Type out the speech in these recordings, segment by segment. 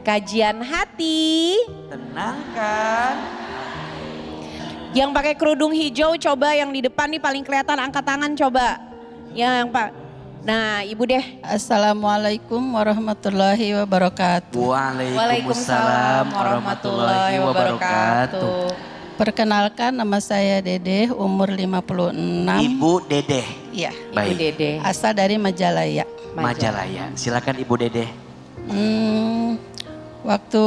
Kajian hati. Tenangkan. Yang pakai kerudung hijau coba yang di depan nih paling kelihatan, angkat tangan coba. Yang Pak. Nah, Ibu deh. Assalamualaikum warahmatullahi wabarakatuh. Waalaikumsalam warahmatullahi wabarakatuh. Perkenalkan, nama saya Dedeh, umur 56. Ibu Dedeh. Iya. Ibu Baik. Dede. Asal dari Majalaya. Majalaya. Silakan Ibu Dedeh. Waktu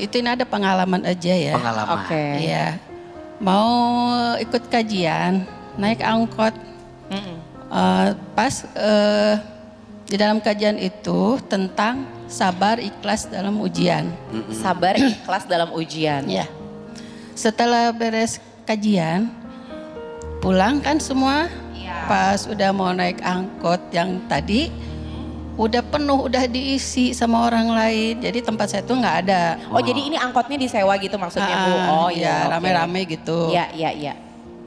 itu ini ada pengalaman aja ya. Pengalaman. Oke. Iya. Mau ikut kajian, naik angkot. Pas di dalam kajian itu tentang sabar ikhlas dalam ujian. Sabar ikhlas dalam ujian. Ya. Setelah beres kajian, pulang kan semua. Pas udah mau naik angkot yang tadi, udah penuh, udah diisi sama orang lain. Jadi tempat saya tuh nggak ada. Oh, jadi ini angkotnya disewa gitu maksudnya Bu? Oh iya, oke. rame-rame gitu. Iya, iya, iya.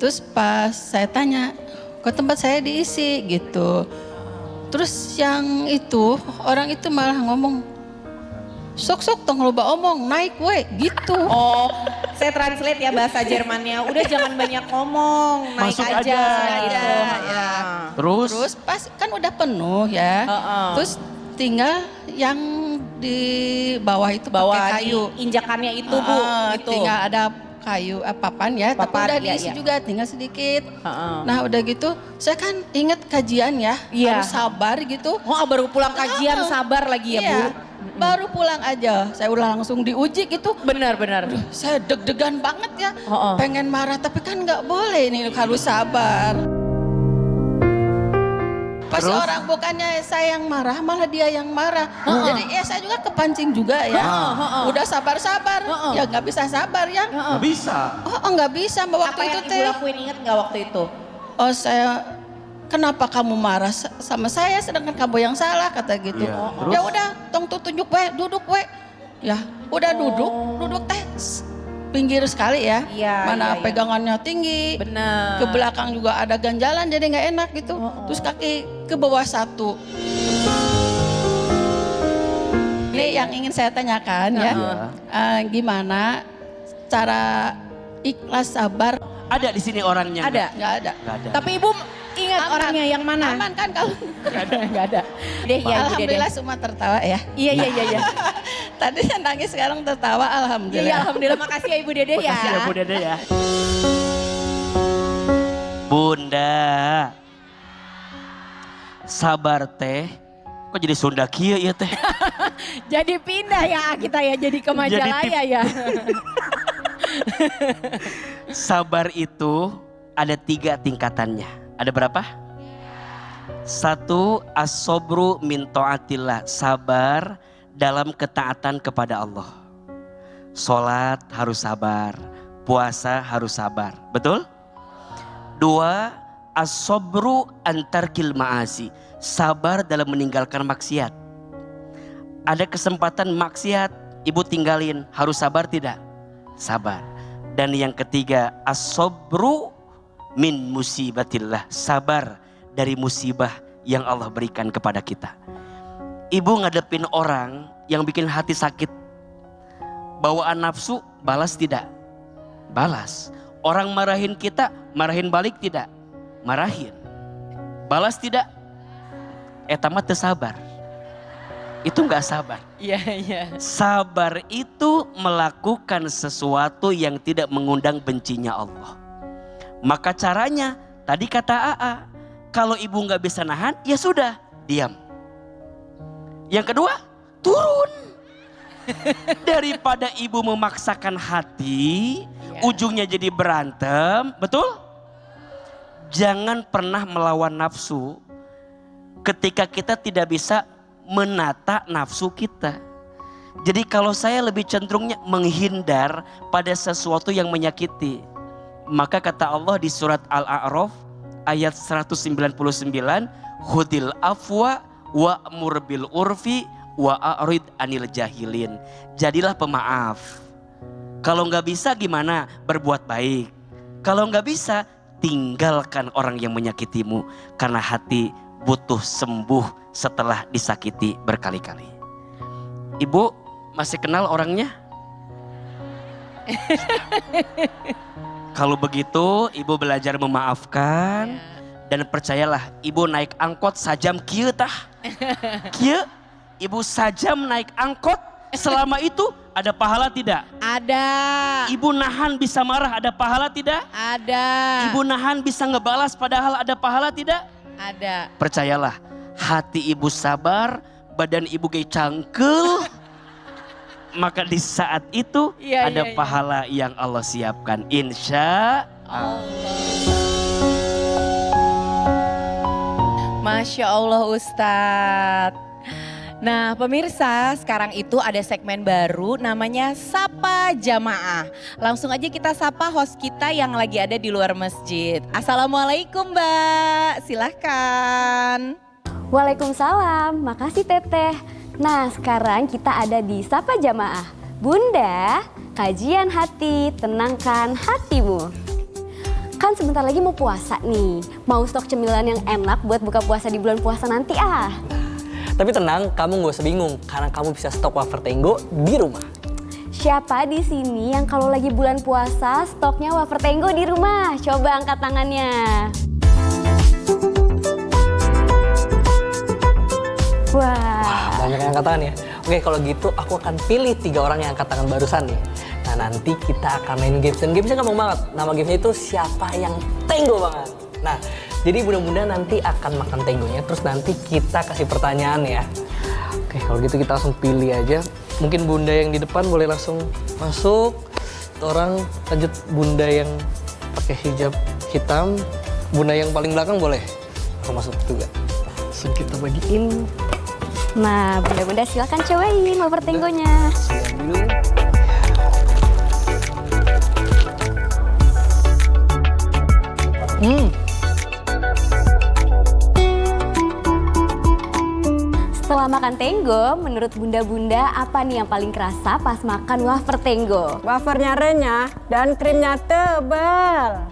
Terus pas saya tanya, kok tempat saya diisi gitu. Terus yang itu, orang itu malah ngomong, sok-sok tong loba omong, naik we, gitu. Oh, saya translate ya bahasa Jermannya. Udah jangan banyak ngomong, naik Masuk aja. aja. Gitu. Ya. Terus? Terus pas kan udah penuh ya. Terus tinggal yang di bawah itu Bawah pakai kayu. injakannya itu Bu. Itu. Tinggal ada kayu papan ya, tapi Papan, udah iya, diisi iya. juga, tinggal sedikit. Nah udah gitu, saya kan inget kajian ya, Iya. harus sabar gitu. Oh, baru pulang kajian sabar lagi ya Bu? Iya, baru pulang aja, saya udah langsung diuji gitu. Benar-benar. Saya deg-degan banget ya, Oh. pengen marah tapi kan nggak boleh, ini harus sabar. Pas Terus? orang bukannya saya yang marah, malah dia yang marah. Jadi ya saya juga kepancing juga ya. Udah sabar-sabar, ya nggak bisa sabar ya. Nggak bisa. Oh nggak bisa waktu Apa itu yang teh. Ibu lakuin, inget nggak waktu itu? Oh saya, kenapa kamu marah sama saya sedangkan kamu yang salah, kata gitu. Iya, terus? Ya udah, tong tuh tunjuk we, duduk we. Ya udah duduk teh pinggir sekali ya. Iya, Mana iya, iya. pegangannya tinggi. Benar. Ke belakang juga ada ganjalan jadi nggak enak gitu. Terus kaki ke bawah satu. Ini yang ingin saya tanyakan ya. Gimana cara ikhlas sabar? Ada di sini orangnya? Ada. Nggak ada. Nggak ada. Tapi Ibu ingat Aman. orangnya yang mana? Aman kan kalau? Nggak ada. Deh, ya Ibu Dede. Alhamdulillah semua tertawa ya. Iya, iya, iya. Iya, Tadi yang nangis sekarang tertawa, iya, alhamdulillah. alhamdulillah. Makasih ya Ibu Dede ya. Makasih ya Bu Dedeh ya. Bunda. Sabar teh. Kok jadi Sunda kieu ya teh? Jadi pindah ya kita ya, jadi ke Majalaya ya. Sabar itu ada 3 tingkatannya. Ada berapa? 1, as-sobru min ta'atillah. Sabar dalam ketaatan kepada Allah. Sholat harus sabar. Puasa harus sabar. Betul? 2, as-sobru antarkil ma'asi. Sabar dalam meninggalkan maksiat. Ada kesempatan maksiat, ibu tinggalin. Harus sabar tidak? Sabar. Dan yang ketiga, as-sobru min musibatillah. Sabar dari musibah yang Allah berikan kepada kita. Ibu ngadepin orang yang bikin hati sakit. Bawaan nafsu, balas tidak? Balas. Orang marahin kita, marahin balik tidak? Marahin. Balas tidak? Eta mah teu sabar. Itu enggak sabar. Iya, iya. Sabar itu melakukan sesuatu yang tidak mengundang bencinya Allah. Maka caranya, tadi kata AA, kalau ibu nggak bisa nahan, ya sudah, diam. Yang kedua, turun. Daripada ibu memaksakan hati, ujungnya jadi berantem, betul? Jangan pernah melawan nafsu ketika kita tidak bisa menata nafsu kita. Jadi kalau saya lebih cenderungnya menghindar pada sesuatu yang menyakiti. Maka kata Allah di surat Al-A'raf ayat 199, Hudil afwa wa'mur bil urfi wa'arid anil jahilin. Jadilah pemaaf. Kalau nggak bisa gimana? Berbuat baik. Kalau nggak bisa, tinggalkan orang yang menyakitimu. Karena hati butuh sembuh setelah disakiti berkali-kali. Ibu, Masih kenal orangnya? Kalau begitu ibu belajar memaafkan. Dan percayalah ibu naik angkot sajam kieu tah. Kieu ibu sajam naik angkot selama itu ada pahala tidak? Ada. Ibu nahan bisa marah ada pahala tidak? Ada. Ibu nahan bisa ngebalas padahal ada pahala tidak? Ada. Percayalah hati ibu sabar, badan ibu gay cangkel. Maka di saat itu Iya, ada iya, iya. pahala yang Allah siapkan. Insya Allah. Masya Allah Ustadz. Nah pemirsa, sekarang itu ada segmen baru namanya Sapa Jamaah. Langsung aja kita sapa host kita yang lagi ada di luar masjid. Assalamualaikum Mbak, silahkan. Waalaikumsalam, makasih Teteh. Nah sekarang kita ada di Sapa Jamaah. Bunda, kajian hati, tenangkan hatimu. Kan sebentar lagi mau puasa nih, mau stok cemilan yang enak buat buka puasa di bulan puasa nanti ah. Tapi tenang, kamu gak usah bingung karena kamu bisa stok wafer Tenggo di rumah. Siapa di sini yang kalau lagi bulan puasa stoknya wafer Tenggo di rumah? Coba angkat tangannya. Wah. Banyak yang angkat tangan ya. Oke, kalau gitu aku akan pilih 3 orang yang angkat tangan barusan nih. Nah nanti kita akan main games dan gamesnya gampang banget. Nama gamesnya itu siapa yang Tenggo banget. Nah jadi bunda-bunda nanti akan makan Tenggonya terus nanti kita kasih pertanyaan ya. Oke kalau gitu kita langsung pilih aja. Mungkin bunda yang di depan boleh langsung masuk. Orang lanjut bunda yang pakai hijab hitam. Bunda yang paling belakang boleh aku masuk juga. Langsung kita bagiin. Nah bunda-bunda silakan cobain wafer Tenggonya. Ambil. Setelah makan Tenggo, menurut bunda-bunda apa nih yang paling kerasa pas makan wafer Tenggo? Wafernya renyah dan krimnya tebal.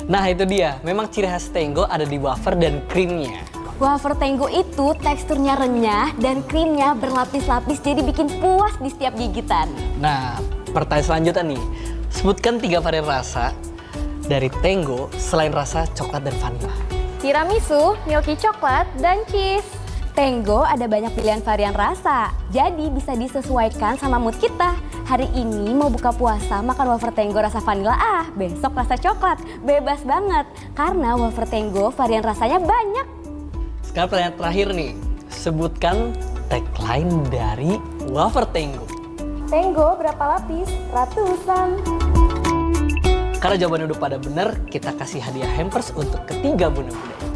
Nah itu dia, memang ciri khas Tenggo ada di wafer dan krimnya. Wafer Tenggo itu teksturnya renyah dan krimnya berlapis-lapis jadi bikin puas di setiap gigitan. Nah pertanyaan selanjutnya nih, sebutkan 3 varian rasa dari Tenggo selain rasa coklat dan vanilla. Tiramisu, milky coklat, dan cheese. Tenggo ada banyak pilihan varian rasa, jadi bisa disesuaikan sama mood kita. Hari ini mau buka puasa makan wafer Tenggo rasa vanilla besok rasa coklat. Bebas banget, karena wafer Tenggo varian rasanya banyak. Sekarang pertanyaan terakhir nih, sebutkan tagline dari wafer Tenggo. Tenggo berapa lapis? Ratusan. Karena jawabannya udah pada bener, kita kasih hadiah hampers untuk ketiga bunda-bunda.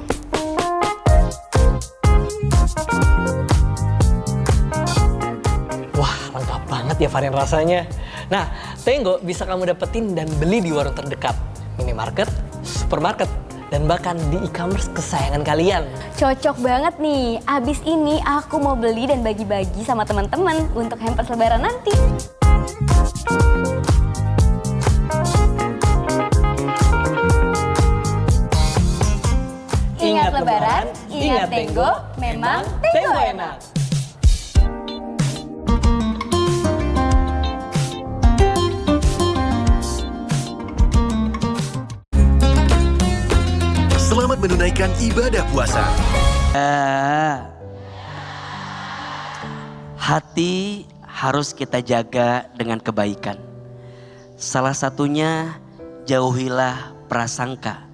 Wah, lengkap banget ya varian rasanya. Nah, Tenggo bisa kamu dapetin dan beli di warung terdekat, minimarket, supermarket, dan bahkan di e-commerce kesayangan kalian. Cocok banget nih, abis ini aku mau beli dan bagi-bagi sama teman-teman untuk hampers lebaran nanti. Ingat lebaran, ingat Tenggo, memang Tenggo enak. Selamat menunaikan ibadah puasa. Hati harus kita jaga dengan kebaikan. Salah satunya jauhilah prasangka.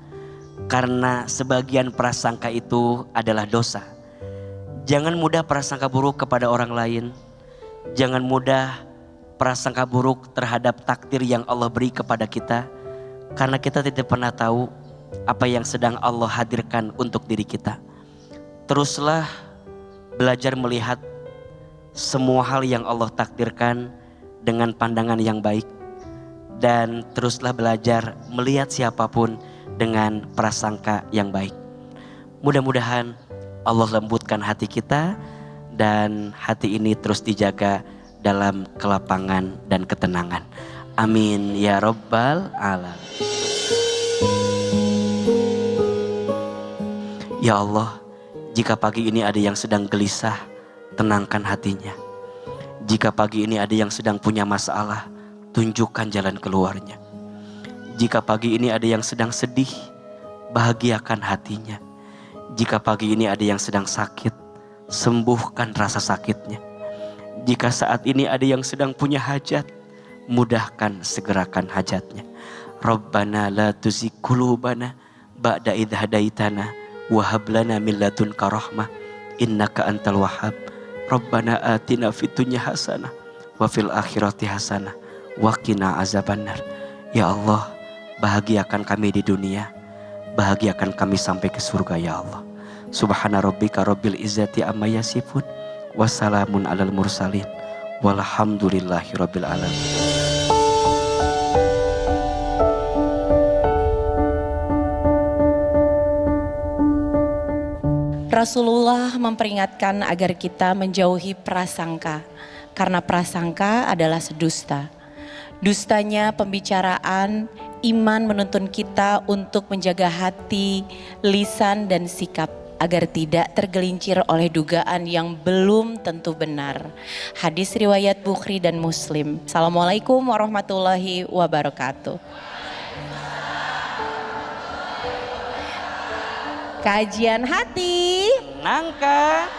Karena sebagian prasangka itu adalah dosa. Jangan mudah prasangka buruk kepada orang lain. Jangan mudah prasangka buruk terhadap takdir yang Allah beri kepada kita. Karena kita tidak pernah tahu apa yang sedang Allah hadirkan untuk diri kita. Teruslah belajar melihat semua hal yang Allah takdirkan dengan pandangan yang baik. Dan teruslah belajar melihat siapapun dengan prasangka yang baik. Mudah-mudahan Allah lembutkan hati kita dan hati ini terus dijaga dalam kelapangan dan ketenangan. Amin ya Rabbal Alamin. Ya Allah, jika pagi ini ada yang sedang gelisah, tenangkan hatinya. Jika pagi ini ada yang sedang punya masalah, tunjukkan jalan keluarnya. Jika pagi ini ada yang sedang sedih, bahagiakan hatinya. Jika pagi ini ada yang sedang sakit, sembuhkan rasa sakitnya. Jika saat ini ada yang sedang punya hajat, mudahkan segerakan hajatnya. Rabbana la tuzigh qulubana ba'da idh hadaitana wa hab lana min ladunka rahmah innaka antal wahhab. Rabbana atina fid dunya hasanah wa fil akhirati hasanah wa qina azabannar. Ya Allah, bahagiakan kami di dunia, bahagiakan kami sampai ke surga ya Allah. Subhana rabbika rabbil izzati amma yasifun, wassalamun alal mursalin, walhamdulillahi rabbil alamin. Rasulullah memperingatkan agar kita menjauhi prasangka, karena prasangka adalah sedusta. Dustanya pembicaraan, iman menuntun kita untuk menjaga hati, lisan dan sikap agar tidak tergelincir oleh dugaan yang belum tentu benar. Hadis riwayat Bukhari dan Muslim. Assalamualaikum warahmatullahi wabarakatuh. Kajian hati Nangka